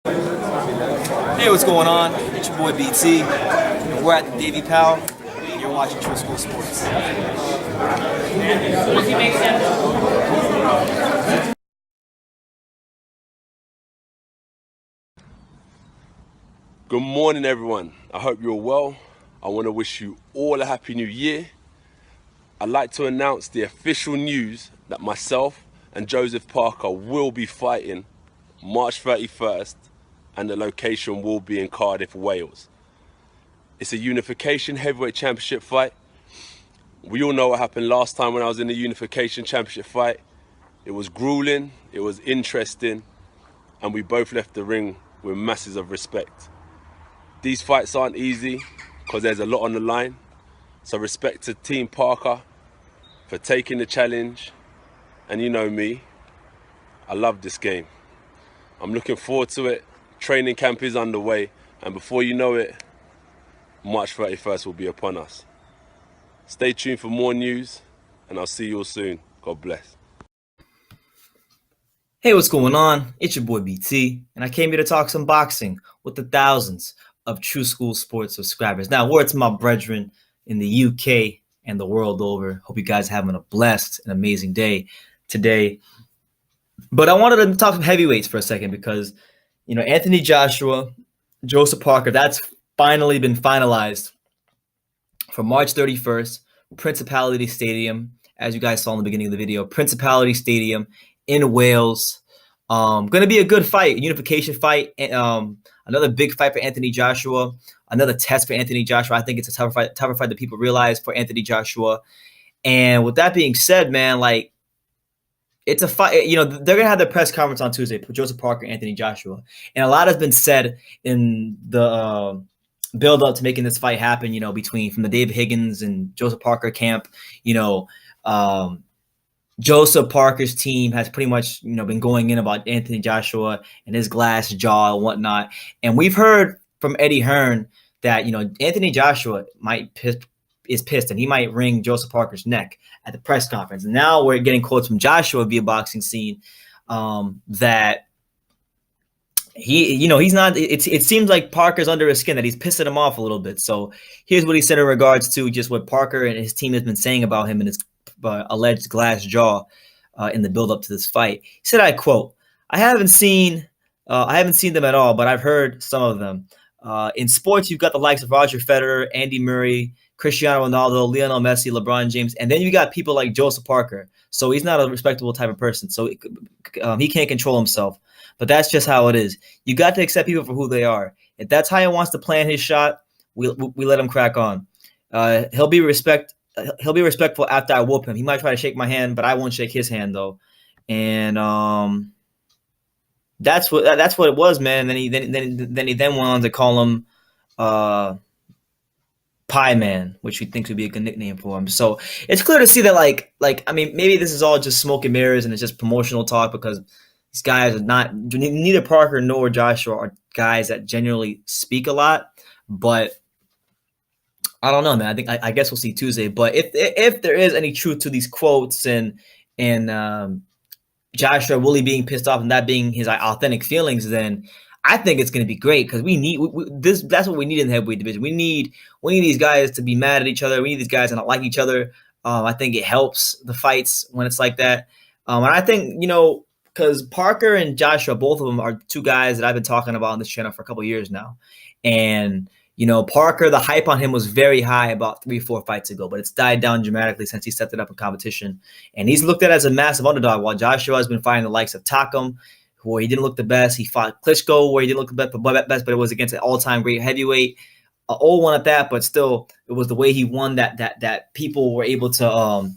Hey, what's going on? It's your boy BT. And we're at the Davy Powell, and you're watching True School Sports. Good morning, everyone. I hope you're well. I want to wish you all a happy new year. I'd like to announce the official news that myself and Joseph Parker will be fighting March 31st, and the location will be in Cardiff, Wales. It's a unification heavyweight championship fight. We all know what happened last time when I was in the unification championship fight. It was grueling, it was interesting, and we both left the ring with masses of respect. These fights aren't easy because there's a lot on the line. So respect to Team Parker for taking the challenge. And you know me, I love this game. I'm looking forward to it. Training camp is underway. And before you know it, March 31st will be upon us. Stay tuned for more news, and I'll see you all soon. God bless. Hey, what's going on? It's your boy BT, and I came here to talk some boxing with the thousands of True School Sports subscribers. Now, word to my brethren in the UK and the world over. Hope you guys are having a blessed and amazing day today. But I wanted to talk some heavyweights for a second because, Anthony Joshua, Joseph Parker, that's finally been finalized for March 31st, Principality Stadium, as you guys saw in the beginning of the video, Principality Stadium in Wales. Going to be a good fight, a unification fight. Another big fight for Anthony Joshua. Another test for Anthony Joshua. I think it's a tougher fight than people realize for Anthony Joshua. And with that being said, man, it's a fight. They're gonna have their press conference on Tuesday for Joseph Parker, Anthony Joshua, and a lot has been said in the build up to making this fight happen. From the Dave Higgins and Joseph Parker camp. Joseph Parker's team has pretty much, been going in about Anthony Joshua and his glass jaw and whatnot. And we've heard from Eddie Hearn that, Anthony Joshua is pissed and he might wring Joseph Parker's neck at the press conference. And now we're getting quotes from Joshua via Boxing Scene that he's not. It seems like Parker's under his skin, that he's pissing him off a little bit. So here's what he said in regards to just what Parker and his team has been saying about him and his alleged glass jaw in the build up to this fight. He said, I quote, I haven't seen them at all, but I've heard some of them. In sports, you've got the likes of Roger Federer, Andy Murray, Cristiano Ronaldo, Lionel Messi, LeBron James, and then you got people like Joseph Parker. So he's not a respectable type of person. So he can't control himself. But that's just how it is. You got to accept people for who they are. If that's how he wants to plan his shot, we let him crack on. He'll be respectful after I whoop him. He might try to shake my hand, but I won't shake his hand though. And that's what it was, man. And then he went on to call him Pie Man, which we think would be a good nickname for him. So it's clear to see that maybe this is all just smoke and mirrors and it's just promotional talk, because these guys are not, neither Parker nor Joshua are guys that genuinely speak a lot. But I don't know, man. I guess we'll see Tuesday. But if there is any truth to these quotes and Joshua really being pissed off and that being his authentic feelings, then I think it's going to be great, because we need this. That's what we need in the heavyweight division. We need these guys to be mad at each other. We need these guys to not like each other. I think it helps the fights when it's like that. And I think, because Parker and Joshua, both of them are two guys that I've been talking about on this channel for a couple of years now. And Parker, the hype on him was very high about 3-4 fights ago, but it's died down dramatically since he stepped it up in competition. And he's looked at as a massive underdog, while Joshua has been fighting the likes of Takam, where he didn't look the best. He fought Klitschko, where he didn't look the best, but it was against an all-time great heavyweight. Old one at that, but still, it was the way he won that people were able to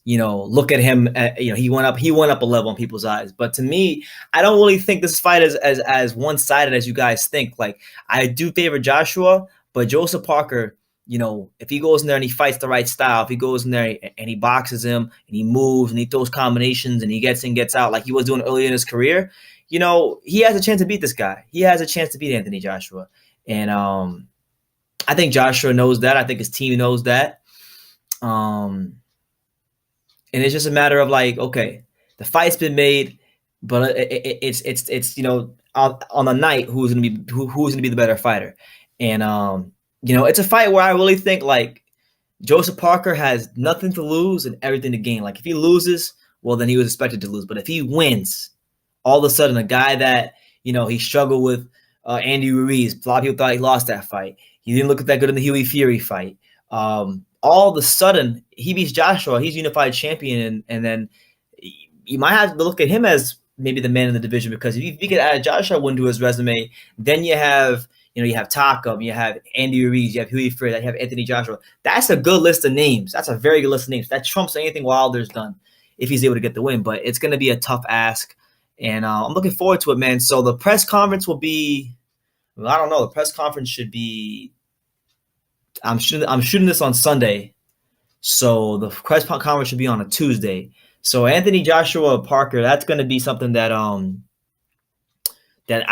look at him. He went up a level in people's eyes. But to me, I don't really think this fight is as one-sided as you guys think. Like, I do favor Joshua, but Joseph Parker, if he goes in there and he fights the right style, if he goes in there and he boxes him and he moves and he throws combinations and he gets in, gets out like he was doing earlier in his career, he has a chance to beat this guy. He has a chance to beat Anthony Joshua. And I think Joshua knows that. I think his team knows that. And it's just a matter of okay, the fight's been made, but it's on the night who's gonna be the better fighter. And it's a fight where I really think like Joseph Parker has nothing to lose and everything to gain. Like if he loses, well then he was expected to lose. But if he wins, all of a sudden a guy that he struggled with Andy Ruiz. A lot of people thought he lost that fight. He didn't look that good in the Huey Fury fight. All of a sudden he beats Joshua. He's unified champion, and then you might have to look at him as maybe the man in the division, because if you could add Joshua win to his resume, then you have Takam, you have Andy Ruiz, you have Huey Fury, you have Anthony Joshua. That's a good list of names. That's a very good list of names. That trumps anything Wilder's done if he's able to get the win. But it's going to be a tough ask, and I'm looking forward to it, man. So the press conference will be, I don't know. The press conference should be. I'm shooting this on Sunday, so the press conference should be on a Tuesday. So Anthony Joshua Parker, that's going to be something that I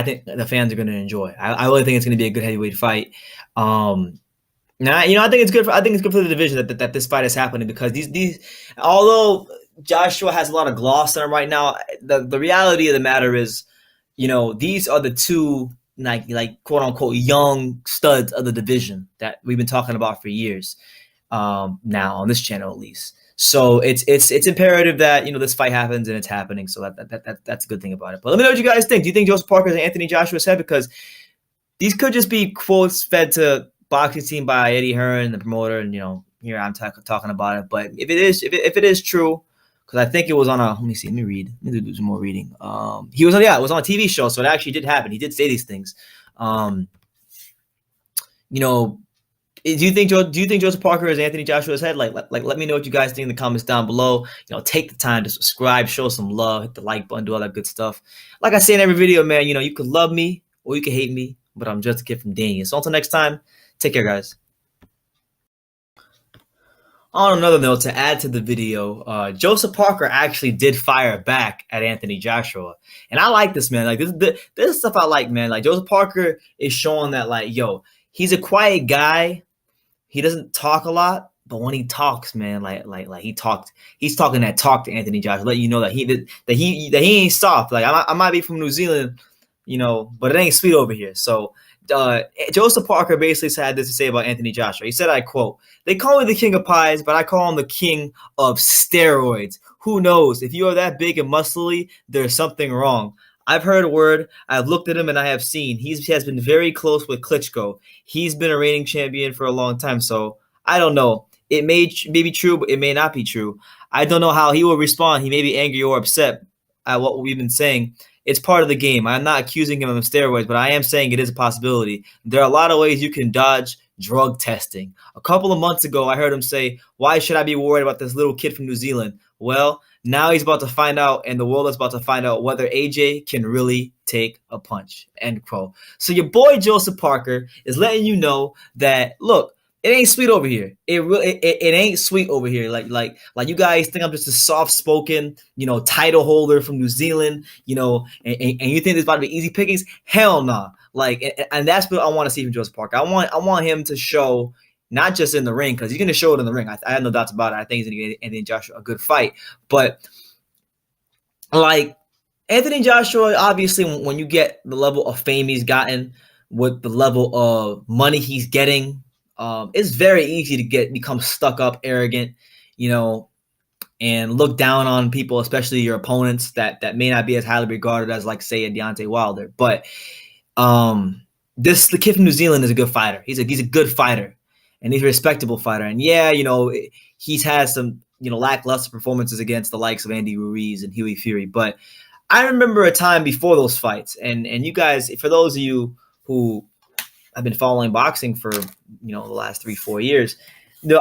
think the fans are going to enjoy. I really think it's going to be a good heavyweight fight. Now, I think it's good. I think it's good for the division that this fight is happening, because these although Joshua has a lot of gloss on him right now, the reality of the matter is, these are the two like quote unquote young studs of the division that we've been talking about for years. Now on this channel at least. So it's imperative that this fight happens, and it's happening. So that's a good thing about it. But let me know what you guys think. Do you think Joseph Parker is Anthony Joshua's head? Because these could just be quotes fed to boxing team by Eddie Hearn, the promoter, and here I'm talking about it. But if it is true, because I think it was on a, let me read. Let me do some more reading. It was on a TV show, so it actually did happen. He did say these things. Do you think Joseph Parker is Anthony Joshua's head? Like, let me know what you guys think in the comments down below. Take the time to subscribe, show some love, hit the like button, do all that good stuff. Like I say in every video, man, you could love me or you can hate me, but I'm just a kid from Dania. So until next time, take care, guys. On another note, to add to the video, Joseph Parker actually did fire back at Anthony Joshua, and I like this, man. Like this is stuff I like, man. Like Joseph Parker is showing that, like, he's a quiet guy. He doesn't talk a lot, but when he talks, man, he's talking that talk to Anthony Joshua, let you know that he ain't soft. Like I might be from New Zealand, but it ain't sweet over here. So Joseph Parker basically had this to say about Anthony Joshua. He said, I quote, "They call me the king of pies, but I call him the king of steroids. Who knows? If you are that big and muscly, there's something wrong. I've heard word, I've looked at him, and I have seen. He has been very close with Klitschko. He's been a reigning champion for a long time, so I don't know. It may be true, but it may not be true. I don't know how he will respond. He may be angry or upset at what we've been saying. It's part of the game. I'm not accusing him of steroids, but I am saying it is a possibility. There are a lot of ways you can dodge drug testing. A couple of months ago, I heard him say, why should I be worried about this little kid from New Zealand? Well, now he's about to find out, and the world is about to find out whether AJ can really take a punch." End quote. So your boy Joseph Parker is letting you know that, look, it ain't sweet over here. It ain't sweet over here. Like you guys think I'm just a soft-spoken, title holder from New Zealand, and you think this about to be easy pickings? Hell nah. And that's what I want to see from Joseph Parker. I want him to show, not just in the ring, because he's going to show it in the ring. I have no doubts about it. I think he's going to give Anthony Joshua a good fight. But, like, Anthony Joshua, obviously, when you get the level of fame he's gotten, with the level of money he's getting, it's very easy to become stuck up, arrogant, and look down on people, especially your opponents that may not be as highly regarded as, like, say, a Deontay Wilder. But the kid from New Zealand is a good fighter. He's a good fighter. And he's a respectable fighter. And he's had some, lackluster performances against the likes of Andy Ruiz and Huey Fury. But I remember a time before those fights. And you guys, for those of you who have been following boxing for, the last 3-4 years,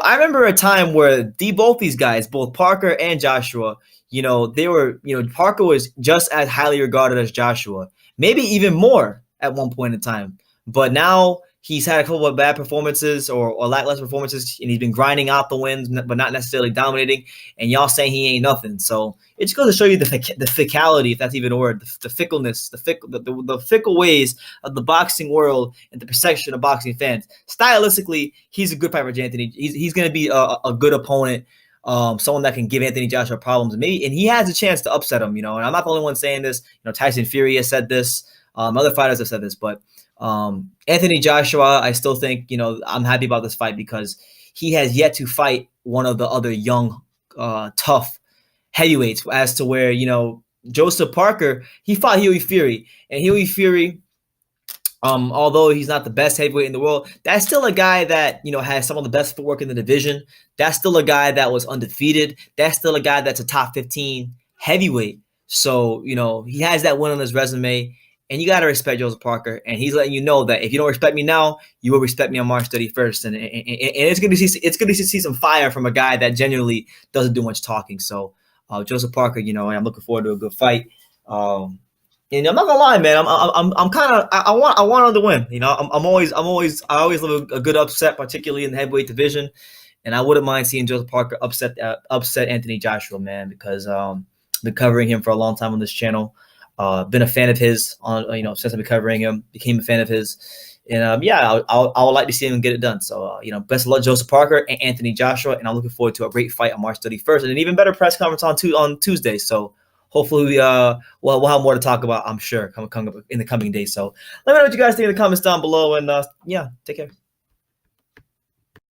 I remember a time where both these guys, both Parker and Joshua, they were, Parker was just as highly regarded as Joshua, maybe even more at one point in time. But now he's had a couple of bad performances or lackluster performances, and he's been grinding out the wins, but not necessarily dominating. And y'all saying he ain't nothing. So it just goes to show you the ficality, if that's even a word, the fickleness, the fickle ways of the boxing world and the perception of boxing fans. Stylistically, he's a good fighter for Anthony. He's going to be a good opponent, someone that can give Anthony Joshua problems, and he has a chance to upset him. And I'm not the only one saying this. Tyson Fury has said this. Other fighters have said this, but Anthony Joshua, I still think, I'm happy about this fight because he has yet to fight one of the other young, tough heavyweights, as to where, Joseph Parker, he fought Hughie Fury, and Hughie Fury, although he's not the best heavyweight in the world, that's still a guy that, has some of the best footwork in the division. That's still a guy that was undefeated. That's still a guy that's a top 15 heavyweight. So, he has that win on his resume, and you got to respect Joseph Parker. And he's letting you know that if you don't respect me now, you will respect me on March 31st. And it's good to see some fire from a guy that genuinely doesn't do much talking. So, Joseph Parker, I'm looking forward to a good fight. And I'm not gonna lie, man. I'm kind of I want him to win. I always love a good upset, particularly in the heavyweight division. And I wouldn't mind seeing Joseph Parker upset Anthony Joshua, man, because been covering him for a long time on this channel. Been a fan of his since I've been covering him. Became a fan of his, and I would like to see him get it done. So best of luck, Joseph Parker and Anthony Joshua, and I'm looking forward to a great fight on March 31st, and an even better press conference on Tuesday. So hopefully we'll have more to talk about, I'm sure, coming up in the coming days. So let me know what you guys think in the comments down below, and take care.